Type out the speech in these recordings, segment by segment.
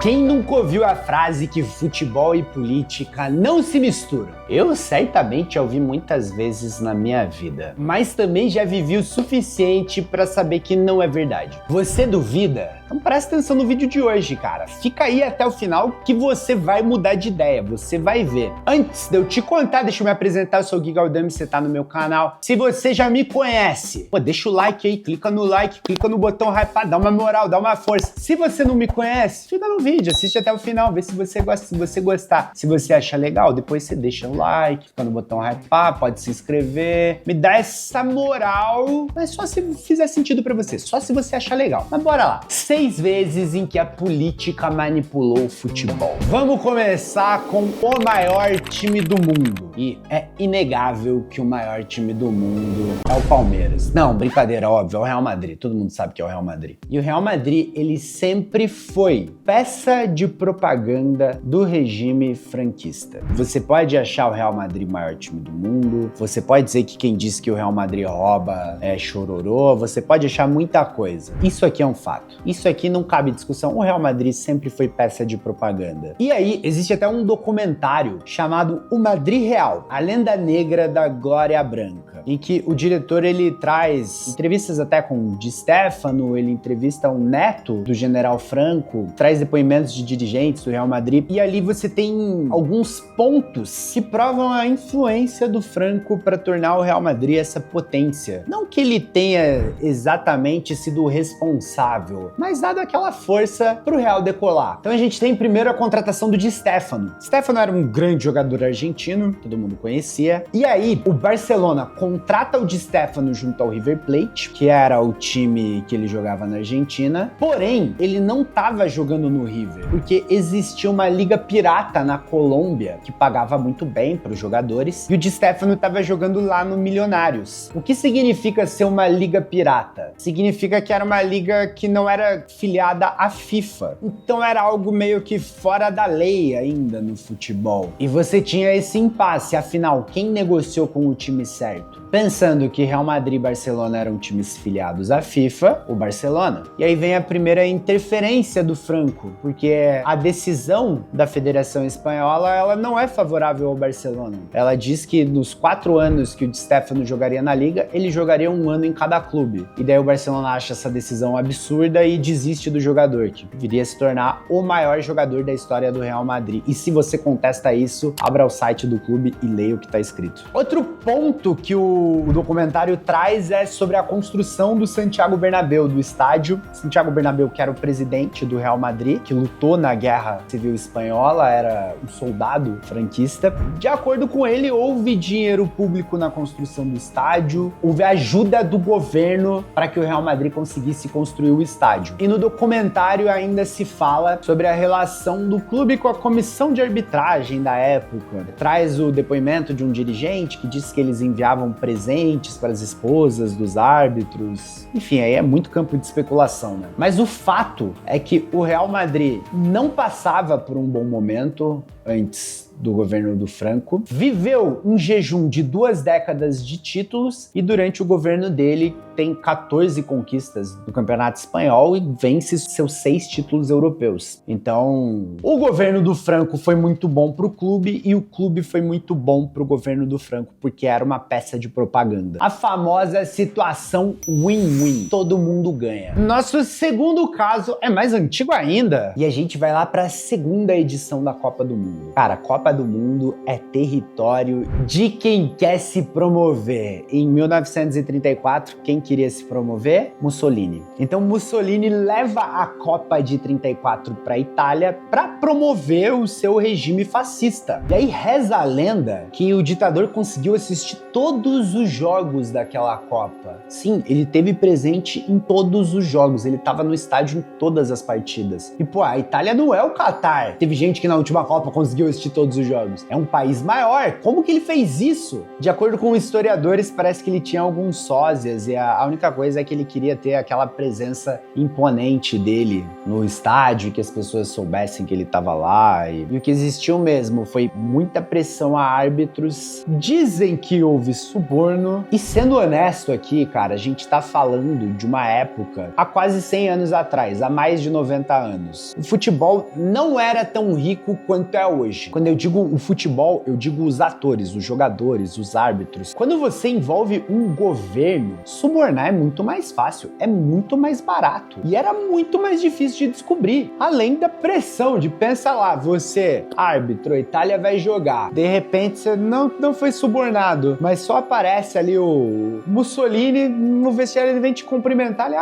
Quem nunca ouviu a frase que futebol e política não se misturam? Eu certamente já ouvi muitas vezes na minha vida, mas também já vivi o suficiente para saber que não é verdade. Você duvida? Então presta atenção no vídeo de hoje, cara. Fica aí até o final que você vai mudar de ideia, você vai ver. Antes de eu te contar, deixa eu me apresentar, eu sou o Gui Galdame, você tá no meu canal. Se você já me conhece, deixa o like aí, clica no like, clica no botão hype, dá uma moral, dá uma força. Se você não me conhece, fica no vídeo, assiste até o final, vê se você gosta, se você gostar. Se você achar legal, depois você deixa o like, clica no botão hype, pode se inscrever, me dá essa moral, mas só se fizer sentido pra você, só se você achar legal. Mas bora lá. 6 vezes em que a política manipulou o futebol. Vamos começar com o maior time do mundo. E é inegável que o maior time do mundo é o Palmeiras. Não, brincadeira, óbvio, é o Real Madrid. Todo mundo sabe que é o Real Madrid. E o Real Madrid, ele sempre foi peça de propaganda do regime franquista. Você pode achar o Real Madrid o maior time do mundo, você pode dizer que quem disse que o Real Madrid rouba é chororô, você pode achar muita coisa. Isso aqui é um fato. Isso aqui não cabe discussão. O Real Madrid sempre foi peça de propaganda. E aí, existe até um documentário chamado O Madrid Real, a lenda negra da glória branca, em que o diretor, ele traz entrevistas até com o Di Stéfano, ele entrevista um neto do General Franco, traz depoimentos de dirigentes do Real Madrid, e ali você tem alguns pontos que provam a influência do Franco para tornar o Real Madrid essa potência. Não que ele tenha exatamente sido o responsável, mas dado aquela força pro Real decolar. Então a gente tem primeiro a contratação do Di Stéfano. Stéfano era um grande jogador argentino, todo mundo conhecia, e aí o Barcelona contrata o Di Stéfano junto ao River Plate, que era o time que ele jogava na Argentina, porém, ele não estava jogando no River, porque existia uma liga pirata na Colômbia, que pagava muito bem para os jogadores, e o Di Stéfano estava jogando lá no Milionários. O que significa ser uma liga pirata? Significa que era uma liga que não era filiada à FIFA, então era algo meio que fora da lei ainda no futebol. E você tinha esse impasse, afinal, quem negociou com o time certo? Pensando que Real Madrid e Barcelona eram times filiados à FIFA, o Barcelona. E aí vem a primeira interferência do Franco, porque a decisão da Federação Espanhola, ela não é favorável ao Barcelona. Ela diz que nos 4 anos que o Di Stéfano jogaria na Liga, ele jogaria 1 ano em cada clube. E daí o Barcelona acha essa decisão absurda e desiste do jogador, que viria a se tornar o maior jogador da história do Real Madrid. E se você contesta isso, abra o site do clube e leia o que está escrito. Outro ponto que o documentário traz é sobre a construção do Santiago Bernabéu, do estádio. Santiago Bernabéu, que era o presidente do Real Madrid, que lutou na Guerra Civil Espanhola, era um soldado franquista. De acordo com ele, houve dinheiro público na construção do estádio, houve ajuda do governo para que o Real Madrid conseguisse construir o estádio. E no documentário ainda se fala sobre a relação do clube com a comissão de arbitragem da época. Traz o depoimento de um dirigente que disse que eles enviavam presentes para as esposas dos árbitros. Enfim, aí é muito campo de especulação, né? Mas o fato é que o Real Madrid não passava por um bom momento antes do governo do Franco, viveu um jejum de 2 décadas de títulos e durante o governo dele tem 14 conquistas do Campeonato Espanhol e vence seus 6 títulos europeus. Então, o governo do Franco foi muito bom pro clube e o clube foi muito bom pro governo do Franco, porque era uma peça de propaganda. A famosa situação win-win, todo mundo ganha. Nosso segundo caso é mais antigo ainda e a gente vai lá para a 2ª edição da Copa do Mundo. Cara, a Copa do Mundo é território de quem quer se promover. Em 1934, quem queria se promover? Mussolini. Então Mussolini leva a Copa de 34 para a Itália para promover o seu regime fascista. E aí reza a lenda que o ditador conseguiu assistir todos os jogos daquela Copa. Sim, ele teve presente em todos os jogos, ele estava no estádio em todas as partidas. E pô, a Itália não é o Catar. Teve gente que na última Copa conseguiu assistir todos todos os jogos. É um país maior. Como que ele fez isso? De acordo com historiadores, parece que ele tinha alguns sósias e a única coisa é que ele queria ter aquela presença imponente dele no estádio, que as pessoas soubessem que ele estava lá. E o que existiu mesmo foi muita pressão a árbitros. Dizem que houve suborno. E sendo honesto aqui, cara, a gente tá falando de uma época há quase 100 anos atrás, há mais de 90 anos. O futebol não era tão rico quanto é hoje. Quando eu digo o futebol, eu digo os atores, os jogadores, os árbitros. Quando você envolve um governo, subornar é muito mais fácil, é muito mais barato e era muito mais difícil de descobrir. Além da pressão de, pensa lá, você, árbitro, a Itália vai jogar, de repente você não foi subornado, mas só aparece ali o Mussolini no vestiário, ele vem te cumprimentar, ele,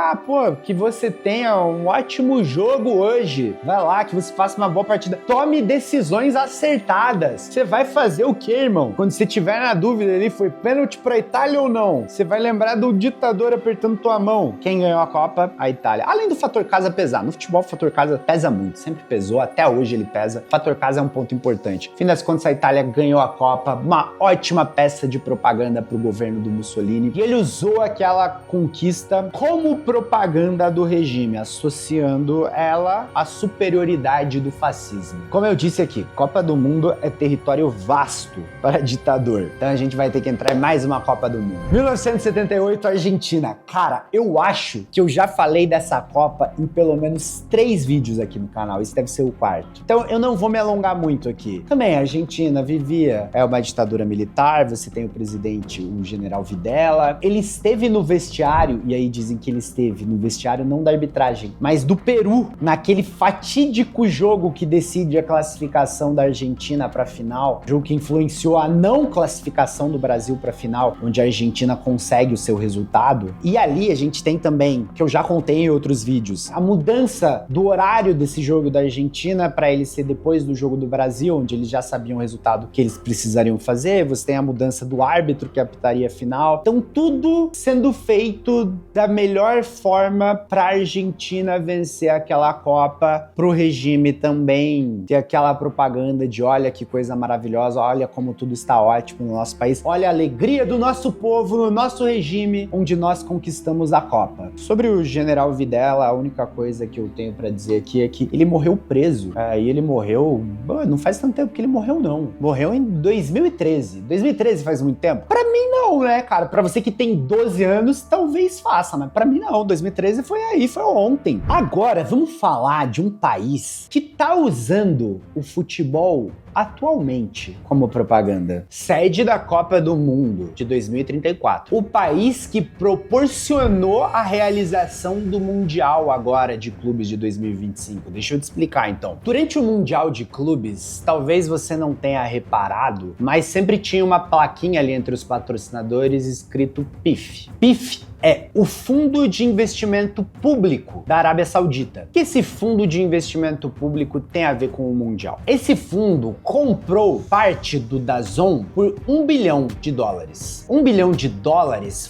que você tenha um ótimo jogo hoje, vai lá, que você faça uma boa partida, tome decisões acertadas. Você vai fazer o quê, irmão? Quando você tiver na dúvida ali, foi pênalti pra Itália ou não? Você vai lembrar do ditador apertando tua mão. Quem ganhou a Copa? A Itália. Além do fator casa pesar. No futebol, o fator casa pesa muito. Sempre pesou, até hoje ele pesa. O fator casa é um ponto importante. Fim das contas, a Itália ganhou a Copa, uma ótima peça de propaganda pro governo do Mussolini. E ele usou aquela conquista como propaganda do regime, associando ela à superioridade do fascismo. Como eu disse aqui, Copa do Mundo é território vasto para ditador. Então a gente vai ter que entrar em mais uma Copa do Mundo. 1978, Argentina. Cara, eu acho que eu já falei dessa Copa em pelo menos 3 vídeos aqui no canal. Esse deve ser o 4º. Então eu não vou me alongar muito aqui. Também a Argentina vivia uma ditadura militar, você tem o presidente, o general Videla. Ele esteve no vestiário, e aí dizem que ele esteve no vestiário não da arbitragem, mas do Peru, naquele fatídico jogo que decide a classificação da Argentina para a final, jogo que influenciou a não classificação do Brasil para a final, onde a Argentina consegue o seu resultado. E ali a gente tem também, que eu já contei em outros vídeos, a mudança do horário desse jogo da Argentina para ele ser depois do jogo do Brasil, onde eles já sabiam o resultado que eles precisariam fazer. Você tem a mudança do árbitro que apitaria a final. Então tudo sendo feito da melhor forma para a Argentina vencer aquela Copa, pro regime também ter aquela propaganda de olha que coisa maravilhosa, olha como tudo está ótimo no nosso país, olha a alegria do nosso povo, no nosso regime, onde nós conquistamos a Copa. Sobre o general Videla, a única coisa que eu tenho para dizer aqui é que ele morreu preso. E ele morreu, não faz tanto tempo que ele morreu não. Morreu em 2013. 2013 faz muito tempo? Pra mim não, né, cara? Pra você que tem 12 anos, talvez faça, mas pra mim não. 2013 foi ontem. Agora, vamos falar de um país que tá usando o futebol atualmente como propaganda. Sede da Copa do Mundo de 2034. O país que proporcionou a realização do Mundial agora de clubes de 2025. Deixa eu te explicar então. Durante o Mundial de Clubes, talvez você não tenha reparado, mas sempre tinha uma plaquinha ali entre os patrocinadores escrito PIF. PIF é o Fundo de Investimento Público da Arábia Saudita. O que esse Fundo de Investimento Público tem a ver com o Mundial? Esse fundo comprou parte do DAZN por $1 bilhão. $1 bilhão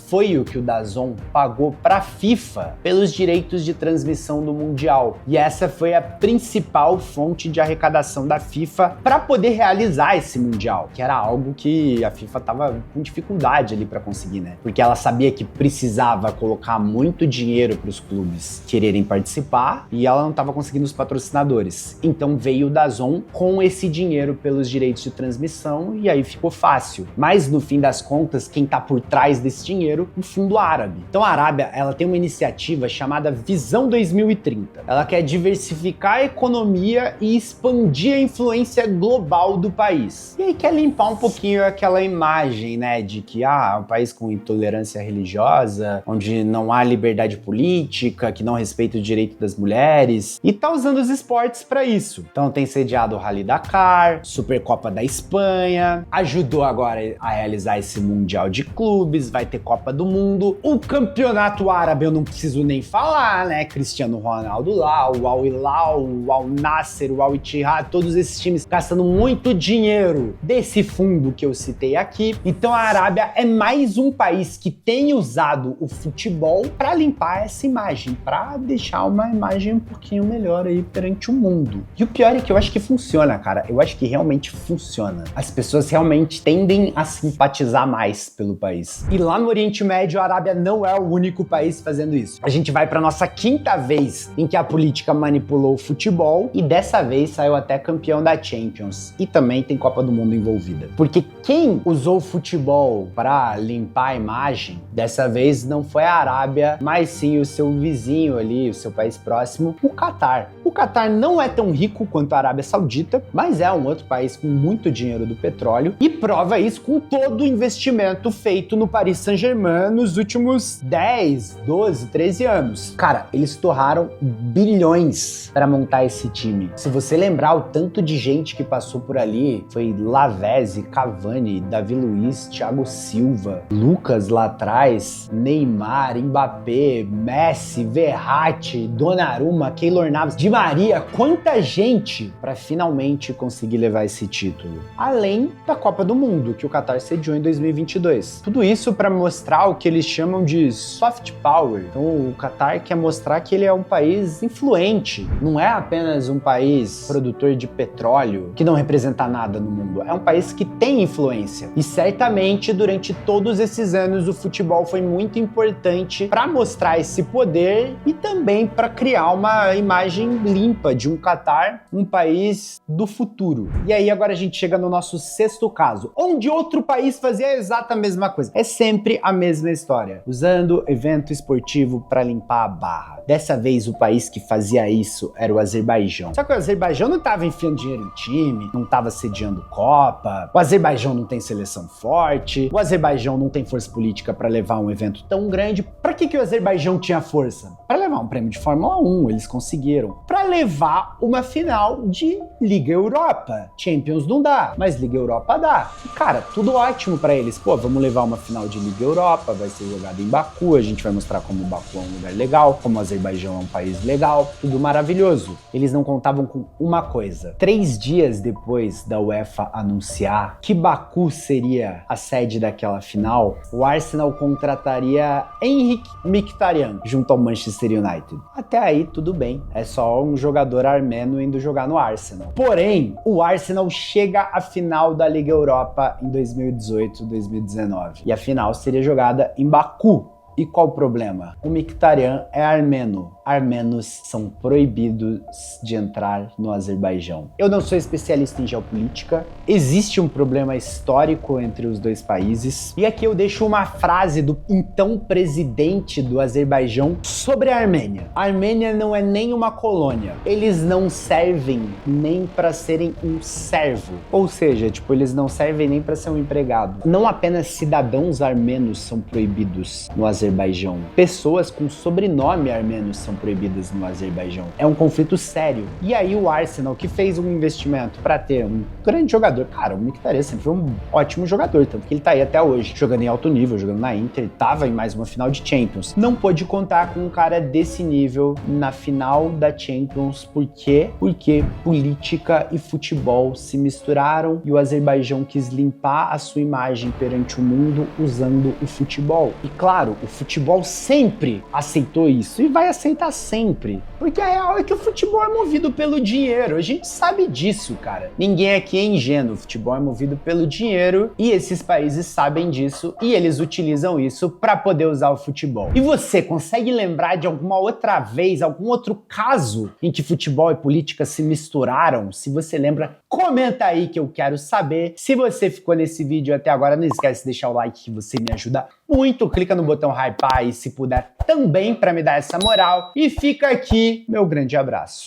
foi o que o DAZN pagou para a FIFA pelos direitos de transmissão do Mundial. E essa foi a principal fonte de arrecadação da FIFA para poder realizar esse Mundial, que era algo que a FIFA estava com dificuldade ali para conseguir, né? Porque ela sabia que precisava colocar muito dinheiro para os clubes quererem participar e ela não estava conseguindo os patrocinadores. Então veio o DAZN com esse dinheiro pelos direitos de transmissão e aí ficou fácil. Mas no fim das contas, quem está por trás desse dinheiro? O fundo árabe. Então a Arábia, ela tem uma iniciativa chamada Visão 2030. Ela quer diversificar a economia e expandir a influência global do país. E aí quer limpar um pouquinho aquela imagem, né, de que um país com intolerância religiosa, onde não há liberdade política, que não respeita o direito das mulheres, e tá usando os esportes para isso. Então tem sediado o Rally Dakar, Supercopa da Espanha, ajudou agora a realizar esse Mundial de Clubes, vai ter Copa do Mundo, o Campeonato Árabe eu não preciso nem falar, né? Cristiano Ronaldo lá, o Al Hilal, o Al Nassr, o Al Ittihad, todos esses times gastando muito dinheiro desse fundo que eu citei aqui. Então a Arábia é mais um país que tem usado usado o futebol para limpar essa imagem, para deixar uma imagem um pouquinho melhor aí perante o mundo. E o pior é que eu acho que funciona, cara. Eu acho que realmente funciona. As pessoas realmente tendem a simpatizar mais pelo país. E lá no Oriente Médio, a Arábia não é o único país fazendo isso. A gente vai para nossa quinta vez em que a política manipulou o futebol e dessa vez saiu até campeão da Champions. E também tem Copa do Mundo envolvida. Porque quem usou o futebol para limpar a imagem, dessa vez não foi a Arábia, mas sim o seu vizinho ali, o seu país próximo, o Catar. O Catar não é tão rico quanto a Arábia Saudita, mas é um outro país com muito dinheiro do petróleo e prova isso com todo o investimento feito no Paris Saint-Germain nos últimos 10, 12, 13 anos. Cara, eles torraram bilhões para montar esse time. Se você lembrar o tanto de gente que passou por ali, foi Lavezzi, Cavani, Davi Luiz, Thiago Silva, Lucas lá atrás, Neymar, Mbappé, Messi, Verratti, Donnarumma, Keylor Navas, Di Maria, quanta gente para finalmente conseguir levar esse título. Além da Copa do Mundo, que o Qatar sediou em 2022. Tudo isso para mostrar o que eles chamam de soft power. Então o Qatar quer mostrar que ele é um país influente, não é apenas um país produtor de petróleo que não representa nada no mundo, é um país que tem influência. E certamente durante todos esses anos o futebol foi muito importante para mostrar esse poder e também para criar uma imagem limpa de um Qatar, um país do futuro. E aí agora a gente chega no nosso sexto caso, onde outro país fazia a exata mesma coisa. É sempre a mesma história, usando evento esportivo para limpar a barra. Dessa vez o país que fazia isso era o Azerbaijão. Só que o Azerbaijão não estava enfiando dinheiro em time, não estava sediando Copa, o Azerbaijão não tem seleção forte, o Azerbaijão não tem força política para levar um evento tão grande. Para que o Azerbaijão tinha força? Para levar um prêmio de Fórmula 1, eles conseguiram. Para levar uma final de Liga Europa. Champions não dá, mas Liga Europa dá. E, cara, tudo ótimo para eles. Pô, vamos levar uma final de Liga Europa, vai ser jogada em Baku, a gente vai mostrar como o Baku é um lugar legal, como o Azerbaijão é um país legal, tudo maravilhoso. Eles não contavam com uma coisa. 3 dias depois da UEFA anunciar que Baku seria a sede daquela final, o Arsenal contrataria Henrikh Mkhitaryan junto ao Manchester United. Até aí tudo bem, é só um jogador armeno indo jogar no Arsenal. Porém, o Arsenal chega à final da Liga Europa em 2018-2019 e a final seria jogada em Baku. E qual o problema? O Mkhitaryan é armeno. Armenos são proibidos de entrar no Azerbaijão. Eu não sou especialista em geopolítica, existe um problema histórico entre os dois países, e aqui eu deixo uma frase do então presidente do Azerbaijão sobre a Armênia. A Armênia não é nem uma colônia, eles não servem nem para serem um servo, ou seja, eles não servem nem para ser um empregado. Não apenas cidadãos armenos são proibidos no Azerbaijão, pessoas com sobrenome armeno são proibidas no Azerbaijão. É um conflito sério. E aí o Arsenal, que fez um investimento para ter um grande jogador, cara, o Mkhitaryan sempre foi um ótimo jogador, tanto que ele tá aí até hoje, jogando em alto nível, jogando na Inter, tava em mais uma final de Champions. Não pôde contar com um cara desse nível na final da Champions. Por quê? Porque política e futebol se misturaram e o Azerbaijão quis limpar a sua imagem perante o mundo usando o futebol. E claro, o futebol sempre aceitou isso e vai aceitar sempre. Porque a real é que o futebol é movido pelo dinheiro. A gente sabe disso, cara. Ninguém aqui é ingênuo. O futebol é movido pelo dinheiro e esses países sabem disso e eles utilizam isso para poder usar o futebol. E você consegue lembrar de alguma outra vez, algum outro caso em que futebol e política se misturaram? Se você lembra, comenta aí que eu quero saber. Se você ficou nesse vídeo até agora, não esquece de deixar o like que você me ajuda muito. Clica no botão hypar aí se puder também para me dar essa moral. E fica aqui meu grande abraço.